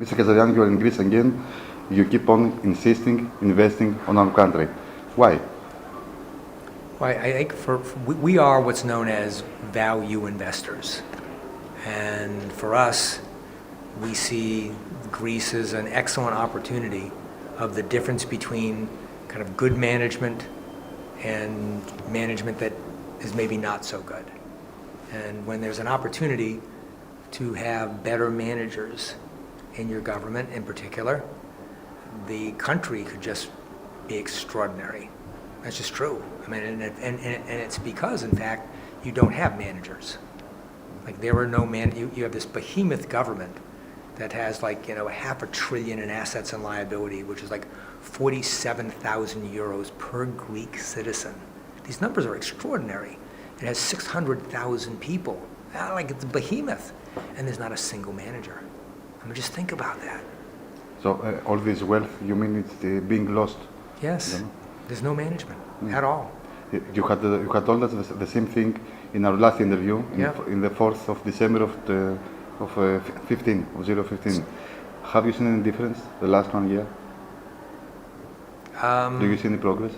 Mr. Kazarian, you are in Greece again. You keep on insisting, investing on our country. Why? Well, I think we are what's known as value investors. And for us, we see Greece as an excellent opportunity of the difference between kind of good management and management that is maybe not so good. And when there's an opportunity to have better managers in your government in particular, the country could just be extraordinary. That's just true. I mean, and it's because, in fact, you don't have managers. Like there are no you have this behemoth government that has like, you know, $500 billion in assets and liability, which is like 47,000 euros per Greek citizen. These numbers are extraordinary. It has 600,000 people. Like it's a behemoth. And there's not a single manager. I mean, just think about that. So all this wealth, you mean it's being lost? Yes. You know? There's no management at all. You had told us the same thing in our last interview in the 4th of December of 015. Have you seen any difference the last 1 year? Do you see any progress?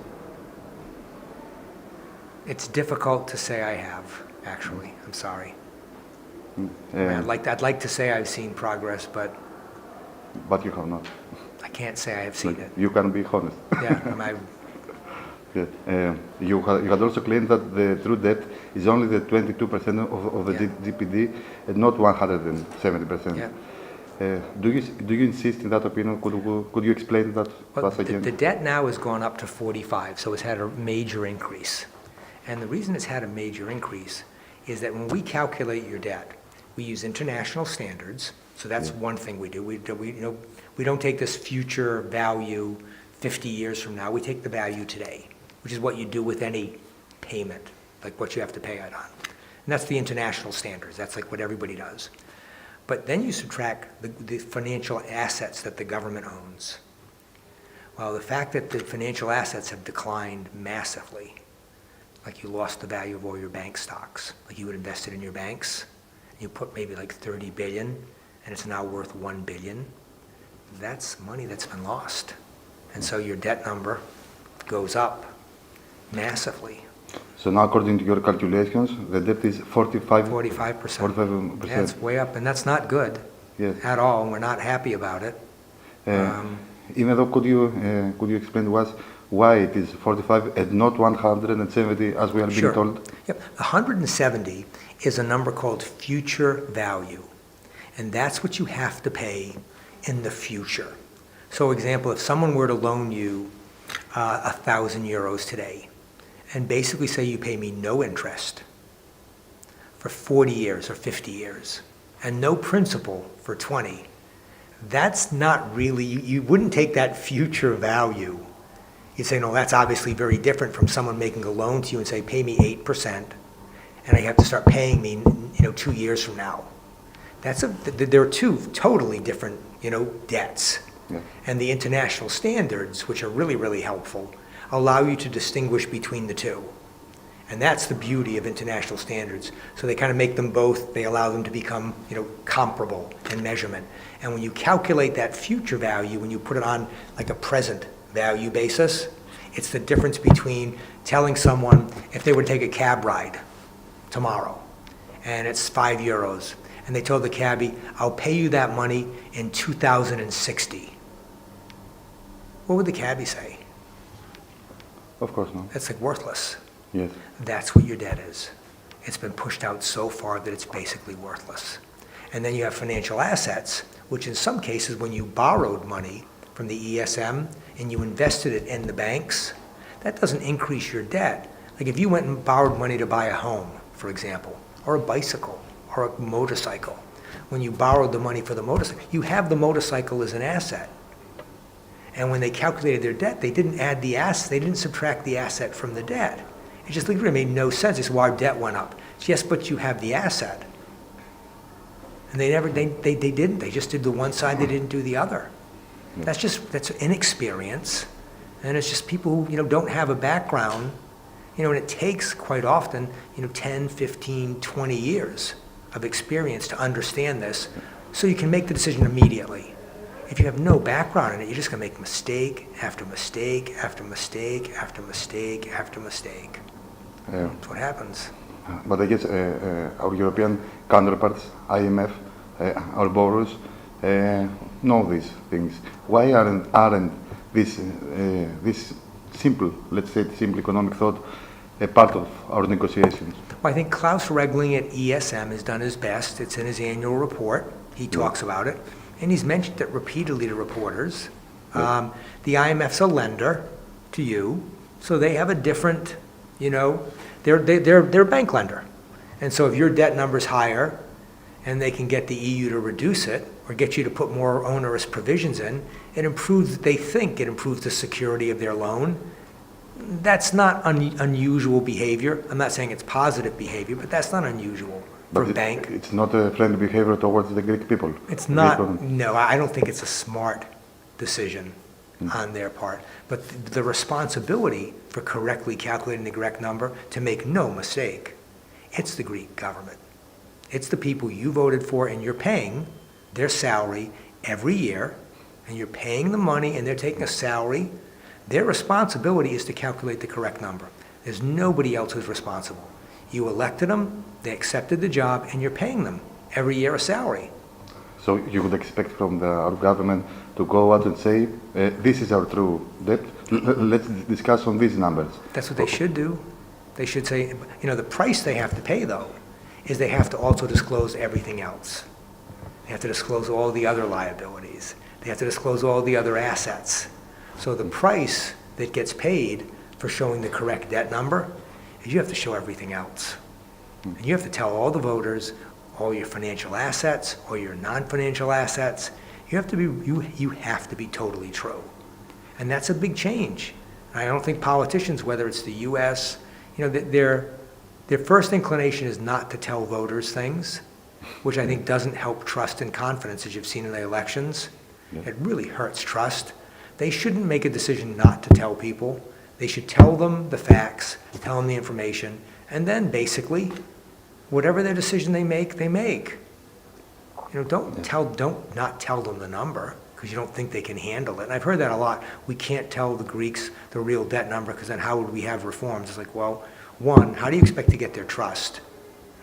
It's difficult to say I have, actually. I'm sorry. I'd like to say I've seen progress, but you have not. I can't say I have seen it. You can be honest. Yeah. You had also claimed that the true debt is only the 22% of the GDP and not 170%. Yeah. Do you insist in that opinion? Could you explain that to us again? The debt now has gone up to 45, so it's had a major increase. And the reason it's had a major increase is that when we calculate your debt, we use international standards. So that's one thing we do. We don't take this future value 50 years from now. We take the value today, which is what you do with any payment, like what you have to pay it on. And that's the international standards. That's like what everybody does. But then you subtract the financial assets that the government owns. Well, the fact that the financial assets have declined massively, like you lost the value of all your bank stocks, like you had invested in your banks, and you put maybe like 30 billion, and it's now worth 1 billion, that's money that's been lost. And so your debt number goes up massively. So now, according to your calculations, the debt is 45%. 45%. Yeah, it's way up, and that's not good at all, and we're not happy about it. Even though, could you explain to us why it is 45 and not 170 as we are being told? Yep. 170 is a number called future value, and that's what you have to pay in the future. So, for example, if someone were to loan you 1,000 euros today, and basically say you pay me no interest for 40 years or 50 years, and no principal for 20, that's not really, you wouldn't take that future value. You'd say, no, that's obviously very different from someone making a loan to you and say, pay me 8%, and I have to start paying me, 2 years from now. There are two totally different, debts. Yeah. And the international standards, which are really, really helpful, allow you to distinguish between the two. And that's the beauty of international standards. So they kind of make them both, they allow them to become, comparable in measurement. And when you calculate that future value, when you put it on like a present value basis, it's the difference between telling someone if they would take a cab ride tomorrow, and it's 5 euros, and they told the cabbie, I'll pay you that money in 2060. What would the cabbie say? Of course not. It's like worthless. Yes. That's what your debt is. It's been pushed out so far that it's basically worthless. And then you have financial assets, which in some cases, when you borrowed money from the ESM and you invested it in the banks, that doesn't increase your debt. Like if you went and borrowed money to buy a home, for example, or a bicycle, or a motorcycle, when you borrowed the money for the motorcycle, you have the motorcycle as an asset. And when they calculated their debt, they didn't add the asset, they didn't subtract the asset from the debt. It just literally made no sense. It's why our debt went up. Yes, but you have the asset. And they didn't. They just did the one side, they didn't do the other. That's inexperience. And it's just people who, don't have a background, and it takes quite often, 10, 15, 20 years of experience to understand this, so you can make the decision immediately. If you have no background in it, you're just going to make mistake after mistake after mistake after mistake after mistake. Yeah. That's what happens. But I guess our European counterparts, IMF, our borrowers, know these things. Why aren't this simple, let's say, simple economic thought a part of our negotiations? Well, I think Klaus Regling at ESM has done his best. It's in his annual report. He talks about it. And he's mentioned it repeatedly to reporters. The IMF's a lender to you, so they have a different, they're a bank lender. And so if your debt number's higher and they can get the EU to reduce it or get you to put more onerous provisions in, they think it improves the security of their loan. That's not unusual behavior. I'm not saying it's positive behavior, but that's not unusual for a bank. It's not a friendly behavior towards the Greek people. It's not, no, I don't think it's a smart decision on their part. But the responsibility for correctly calculating the correct number, to make no mistake, it's the Greek government. It's the people you voted for, and you're paying their salary every year, and you're paying the money, and they're taking a salary. Their responsibility is to calculate the correct number. There's nobody else who's responsible. You elected them, they accepted the job, and you're paying them every year a salary. So you would expect from our government to go out and say, this is our true debt, let's discuss on these numbers. That's what they should do. They should say, the price they have to pay, though, is they have to also disclose everything else. They have to disclose all the other liabilities. They have to disclose all the other assets. So the price that gets paid for showing the correct debt number is you have to show everything else. And you have to tell all the voters all your financial assets, all your non-financial assets. You have to be totally true. And that's a big change. I don't think politicians, whether it's the US, their first inclination is not to tell voters things, which I think doesn't help trust and confidence, as you've seen in the elections. Yeah. It really hurts trust. They shouldn't make a decision not to tell people. They should tell them the facts, tell them the information, and then basically, whatever their decision they make, they make. Don't not tell them the number because you don't think they can handle it. And I've heard that a lot. We can't tell the Greeks the real debt number because then how would we have reforms? It's like, well, one, how do you expect to get their trust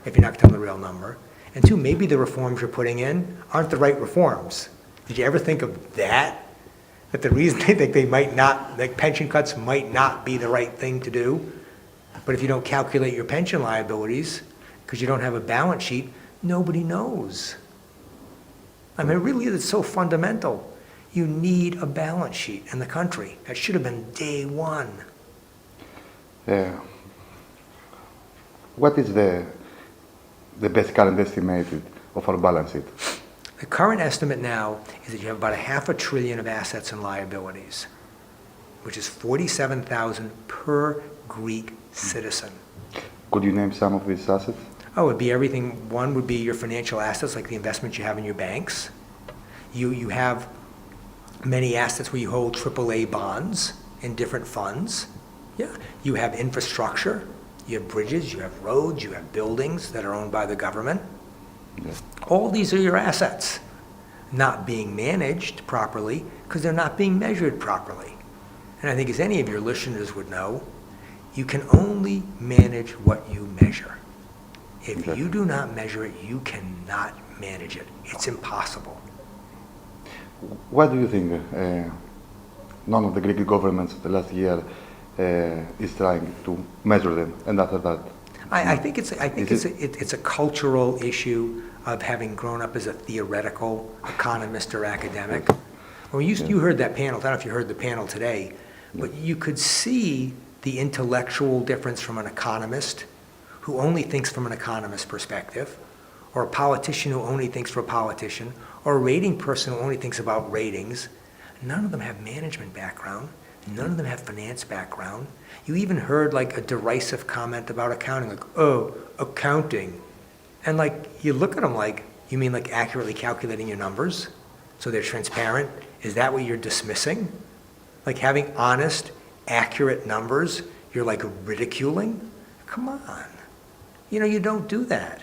if you're not telling the real number? And two, maybe the reforms you're putting in aren't the right reforms. Did you ever think of that? That the reason they think they might not, like pension cuts might not be the right thing to do. But if you don't calculate your pension liabilities, because you don't have a balance sheet, nobody knows. I mean, really, it's so fundamental. You need a balance sheet in the country. That should have been day one. What is the best current estimate of our balance sheet? The current estimate now is that you have about $500 billion of assets and liabilities, which is $47,000 per Greek citizen. Could you name some of these assets? Oh, it'd be everything. One would be your financial assets, like the investments you have in your banks. You have many assets where you hold AAA bonds in different funds. Yeah. You have infrastructure. You have bridges. You have roads. You have buildings that are owned by the government. Yes. All these are your assets, not being managed properly because they're not being measured properly. And I think, as any of your listeners would know, you can only manage what you measure. If you do not measure it, you cannot manage it. It's impossible. Why do you think none of the Greek governments the last year is trying to measure them, and after that? I think it's a cultural issue of having grown up as a theoretical economist or academic. Well, you heard that panel. I don't know if you heard the panel today, but you could see the intellectual difference from an economist who only thinks from an economist perspective, or a politician who only thinks for a politician, or a rating person who only thinks about ratings. None of them have management background. None of them have finance background. You even heard like a derisive comment about accounting, like, oh, accounting. And like, you look at them like, you mean like accurately calculating your numbers? So they're transparent? Is that what you're dismissing? Like having honest, accurate numbers, you're like ridiculing? Come on. You don't do that.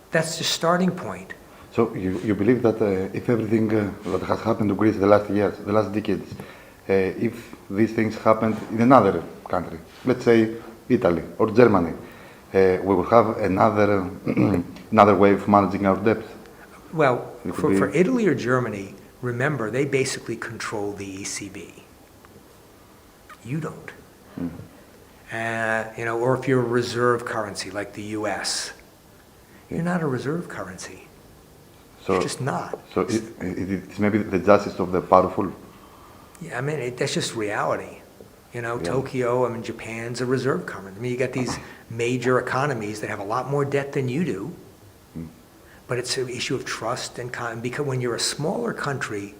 That's the starting point. So you believe that if everything that has happened to Greece the last years, the last decades, if these things happened in another country, let's say Italy or Germany, we will have another way of managing our debt? Well, for Italy or Germany, remember, they basically control the ECB. You don't. Or if you're a reserve currency like the US, you're not a reserve currency. You're just not. So it's maybe the justice of the powerful? Yeah, I mean, that's just reality. Tokyo, Japan's a reserve currency. You got these major economies that have a lot more debt than you do, but it's an issue of trust and because when you're a smaller country,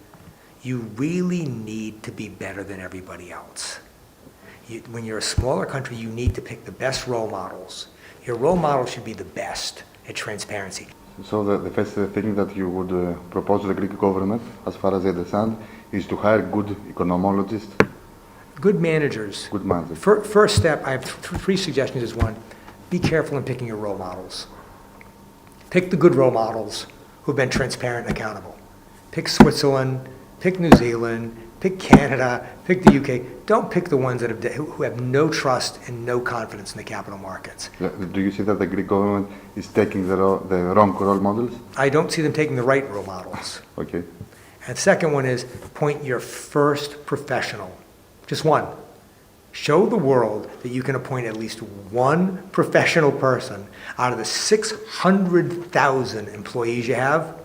you really need to be better than everybody else. When you're a smaller country, you need to pick the best role models. Your role model should be the best at transparency. So the first thing that you would propose to the Greek government, as far as I understand, is to hire good economologists. Good managers. Good managers. First step, I have three suggestions is one, be careful in picking your role models. Pick the good role models who've been transparent and accountable. Pick Switzerland, pick New Zealand, pick Canada, pick the UK. Don't pick the ones who have no trust and no confidence in the capital markets. Do you see that the Greek government is taking the wrong role models? I don't see them taking the right role models. Okay. And the second one is appoint your first professional. Just one. Show the world that you can appoint at least one professional person out of the 600,000 employees you have.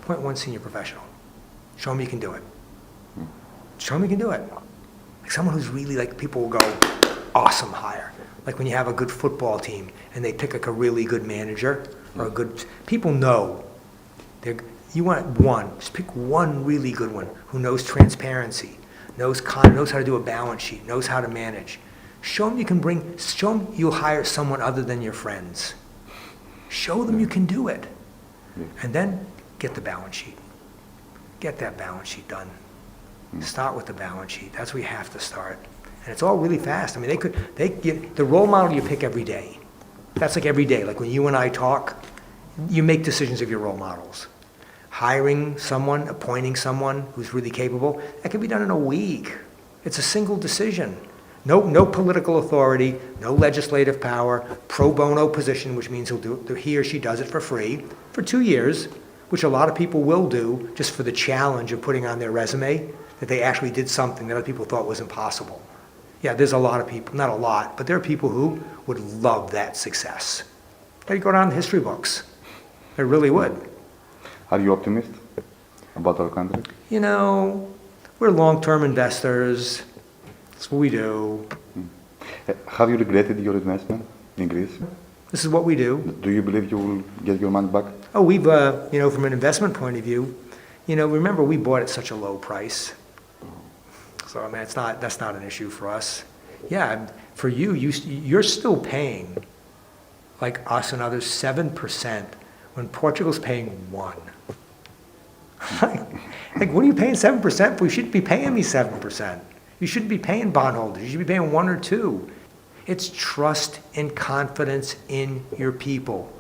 Appoint one senior professional. Show them you can do it. Show them you can do it. Like someone who's really people will go, awesome hire. Like when you have a good football team and they pick a really good manager or people know. You want one, just pick one really good one who knows transparency, knows how to do a balance sheet, knows how to manage. Show them you'll hire someone other than your friends. Show them you can do it. And then get the balance sheet. Get that balance sheet done. Start with the balance sheet. That's where you have to start. And it's all really fast. They get the role model you pick every day. That's like every day. Like when you and I talk, you make decisions of your role models. Hiring someone, appointing someone who's really capable, that can be done in a week. It's a single decision. No political authority, no legislative power, pro bono position, which means he or she does it for free for 2 years, which a lot of people will do just for the challenge of putting on their resume that they actually did something that other people thought was impossible. Yeah, there's a lot of people, not a lot, but there are people who would love that success. They'd go down in the history books. They really would. Are you optimistic about our country? We're long-term investors. That's what we do. Have you regretted your investment in Greece? This is what we do. Do you believe you will get your money back? Oh, we've, from an investment point of view, remember we bought at such a low price. So, that's not an issue for us. Yeah, for you're still paying, like us and others, 7% when Portugal's paying 1%. Like, what are you paying 7% for? You shouldn't be paying me 7%. You shouldn't be paying bondholders. You should be paying 1 or 2. It's trust and confidence in your people.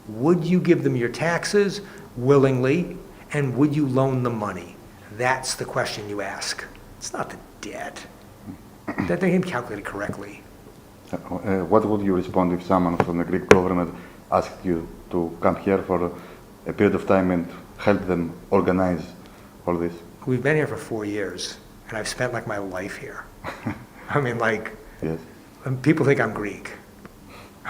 Would you give them your taxes willingly, and would you loan them money? That's the question you ask. It's not the debt. That they can calculate it correctly. What would you respond if someone from the Greek government asked you to come here for a period of time and help them organize all this? We've been here for 4 years, and I've spent my life here. Yes. People think I'm Greek.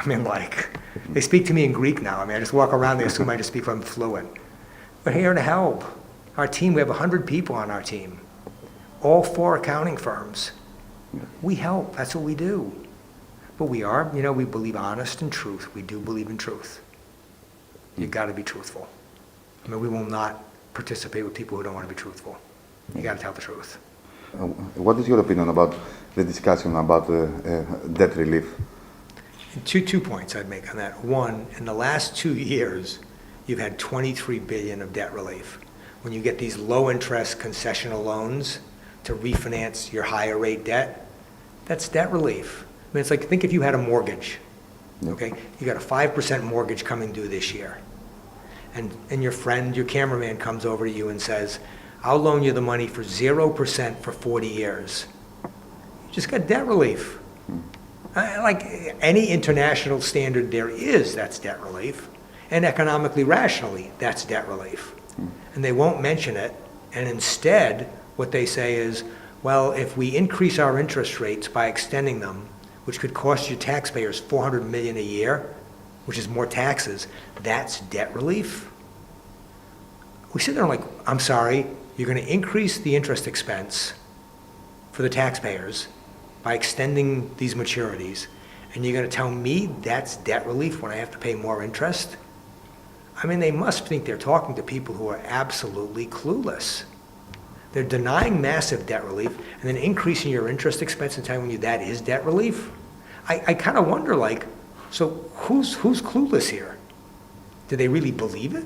They speak to me in Greek now. I just walk around, they assume I just speak, I'm fluent. We're here to help. Our team, we have 100 people on our team. All 4 accounting firms. We help, that's what we do. But we believe honest and truth. We do believe in truth. You've got to be truthful. We will not participate with people who don't want to be truthful. You got to tell the truth. What is your opinion about the discussion about debt relief? Two points I'd make on that. One, in the last 2 years, you've had $23 billion of debt relief. When you get these low-interest concessional loans to refinance your higher rate debt, that's debt relief. It's like, think if you had a mortgage, okay? You got a 5% mortgage coming due this year. and your friend, your cameraman comes over to you and says, I'll loan you the money for 0% for 40 years. You just got debt relief. Like any international standard there is, that's debt relief. And economically rationally, that's debt relief. And they won't mention it. And instead, what they say is, well, if we increase our interest rates by extending them, which could cost you taxpayers $400 million a year, which is more taxes, that's debt relief? We sit there and like, I'm sorry, you're going to increase the interest expense for the taxpayers by extending these maturities, and you're going to tell me that's debt relief when I have to pay more interest? I mean, they must think they're talking to people who are absolutely clueless. They're denying massive debt relief and then increasing your interest expense and telling you that is debt relief? I kind of wonder, like, so who's clueless here? Do they really believe it?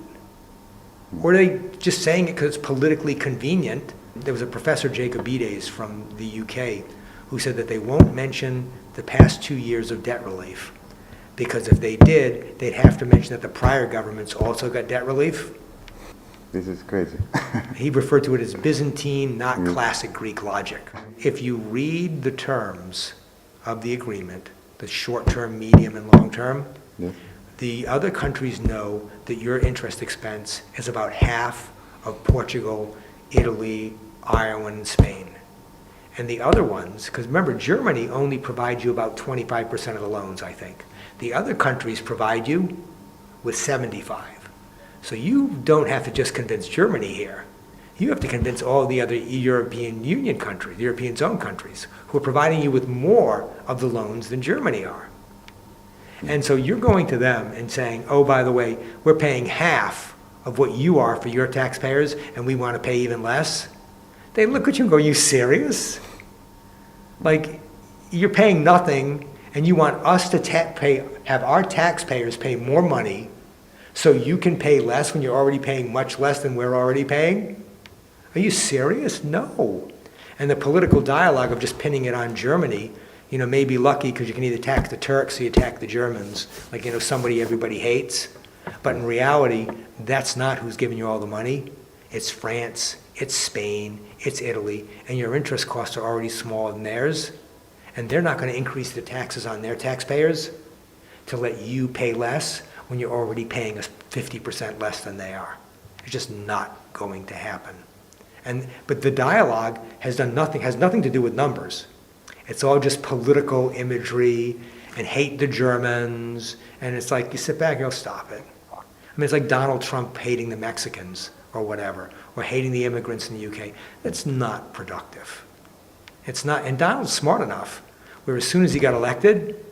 Or are they just saying it because it's politically convenient? There was a professor, Jacobides, from the UK, who said that they won't mention the past 2 years of debt relief, because if they did, they'd have to mention that the prior governments also got debt relief. This is crazy. He referred to it as Byzantine, not classic Greek logic. If you read the terms of the agreement, the short-term, medium, and long-term, the other countries know that your interest expense is about half of Portugal, Italy, Ireland, and Spain. And the other ones, because remember, Germany only provides you about 25% of the loans, I think. The other countries provide you with 75. So you don't have to just convince Germany here. You have to convince all the other European Union countries, the European zone countries, who are providing you with more of the loans than Germany are. And so you're going to them and saying, oh, by the way, we're paying half of what you are for your taxpayers, and we want to pay even less. They look at you and go, are you serious? Like, you're paying nothing, and you want us to have our taxpayers pay more money so you can pay less when you're already paying much less than we're already paying? Are you serious? No. And the political dialogue of just pinning it on Germany, you know, may be lucky because you can either attack the Turks or you attack the Germans, like, you know, somebody everybody hates. But in reality, that's not who's giving you all the money. It's France, it's Spain, it's Italy, and your interest costs are already smaller than theirs. And they're not going to increase the taxes on their taxpayers to let you pay less when you're already paying us 50% less than they are. It's just not going to happen. But the dialogue has nothing to do with numbers. It's all just political imagery and hate the Germans, and it's like you sit back and go, stop it. I mean, it's like Donald Trump hating the Mexicans or whatever, or hating the immigrants in the UK. That's not productive. It's not, and Donald's smart enough, where as soon as he got elected,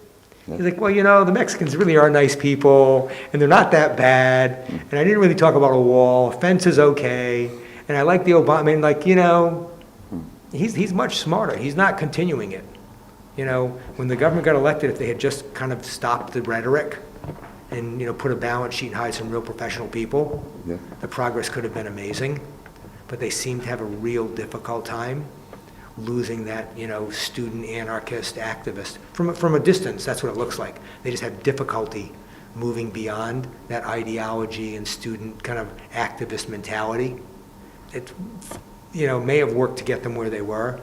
he's like, well, you know, the Mexicans really are nice people, and they're not that bad, and I didn't really talk about a wall, fence is okay, and I like the Obama, I mean, like, you know, he's much smarter. He's not continuing it. You know, when the government got elected, if they had just kind of stopped the rhetoric and, you know, put a balance sheet and hired some real professional people, the progress could have been amazing. But they seem to have a real difficult time losing that, you know, student anarchist activist. From a distance, that's what it looks like. They just have difficulty moving beyond that ideology and student kind of activist mentality. It, you know, may have worked to get them where they were,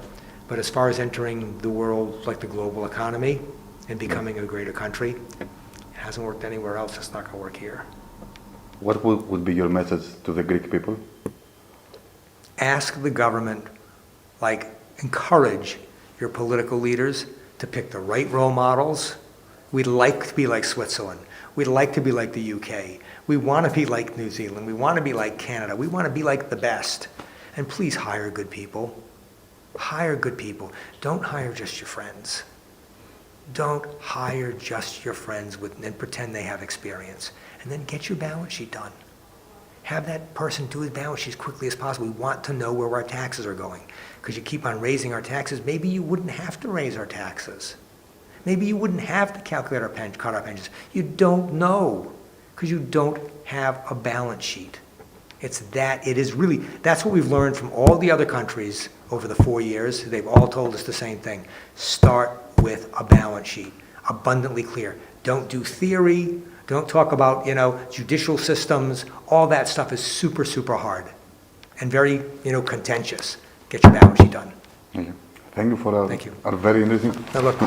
but as far as entering the world, like the global economy, and becoming a greater country, it hasn't worked anywhere else. It's not going to work here. What would be your message to the Greek people? Ask the government, like, encourage your political leaders to pick the right role models. We'd like to be like Switzerland. We'd like to be like the UK. We want to be like New Zealand. We want to be like Canada. We want to be like the best. And please hire good people. Hire good people. Don't hire just your friends. Don't hire just your friends and pretend they have experience. And then get your balance sheet done. Have that person do his balance sheet as quickly as possible. We want to know where our taxes are going. Because you keep on raising our taxes, maybe you wouldn't have to raise our taxes. Maybe you wouldn't have to calculate cut our pensions. You don't know, because you don't have a balance sheet. That's what we've learned from all the other countries over the 4 years. They've all told us the same thing. Start with a balance sheet, abundantly clear. Don't do theory, Don't talk about, you know, judicial systems. All that stuff is super, super hard and very, you know, contentious. Get your balance sheet done. Thank you for Thank you. our very interesting. Now look,